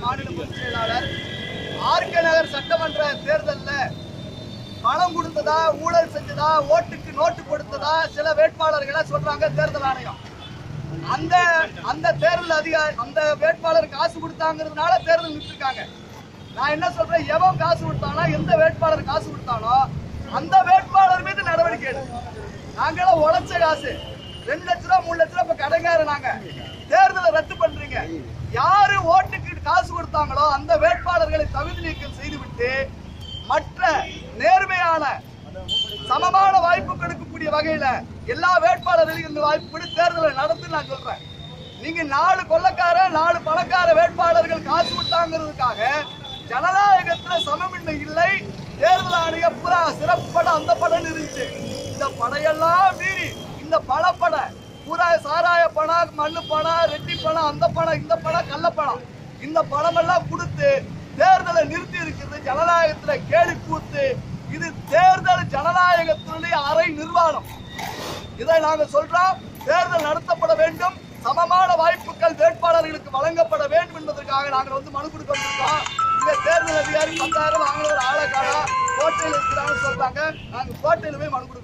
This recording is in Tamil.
மாநில பொதுச் செயலாளர் ஆர்கே நகர் சட்டமன்ற தேர்தலில் பணம் கொடுத்ததா, ஊழல் செஞ்சதா, ஓட்டுக்கு நோட்டு கொடுத்ததா சில வேட்பாளர்களை சொல்றாங்க தேர்தல் ஆணையம். அந்த தேர்தல் அதிகாரி அந்த வேட்பாளர் காசு கொடுத்தாங்கிறதுனால தேர்தல் நிறுத்திருக்காங்க. நான் என்ன சொல்றேன், எவன் காசு கொடுத்தானோ, எந்த வேட்பாளர் காசு கொடுத்தானோ அந்த வேட்பாளர் மீது நடவடிக்கை எடுக்கும். நாங்களும் உழைச்ச காசு 2 லட்ச ரூபா 3 லட்ச ரூபா இப்ப கடங்காரு. நாங்க தேர்தலை ரத்து பண்றீங்க. யாரு ஓட்டுக்கு காசு கொடுத்தாங்களோ அந்த வேட்பாளர்களை தகுதி நீக்கம் செய்துவிட்டு மற்ற நேர்மையான சமமான வாய்ப்பு கொடுக்கக்கூடிய வகையில எல்லா வேட்பாளர்களையும் இந்த வாய்ப்பு தேர்தலை நடத்தி நான் சொல்றேன். நீங்க 4 கொள்ளக்கார 4 பணக்கார வேட்பாளர்கள் காசு விட்டாங்கிறதுக்காக ஜனநாயகத்துல சமமின்மை இல்லை. தேர்தல் ஆணைய புறா சிறப்பட அந்த படம் இருந்துச்சு. இந்த படையெல்லாம் மீறி இந்த பணப்பட பூரா சாராய பணம், மண்ணு பணம், ரெட்டி பணம், அந்த பணம், இந்த பணம், கள்ளப்பணம், இந்த பணம் எல்லாம் கொடுத்து தேர்தலை நிறுத்தி இருக்கிறது. ஜனநாயகத்துல கேலி கூத்து. இது தேர்தல் ஜனநாயகத்தினுடைய அரை நிர்வாணம். இதை நாங்க சொல்றோம். தேர்தல் நடத்தப்பட வேண்டும், சமமான வாய்ப்புகள் வேட்பாளர்களுக்கு வழங்கப்பட வேண்டும் என்பதற்காக நாங்கள் மனு கொடுக்க வந்திருக்கோம். இந்த தேர்தல் அதிகாரி 10,000 வாங்கின ஒரு ஆளை காணா கோட்டையில் இருக்கிறாங்கன்னு சொல்றாங்க. நாங்க கோட்டையில போய் மனு கொடுக்க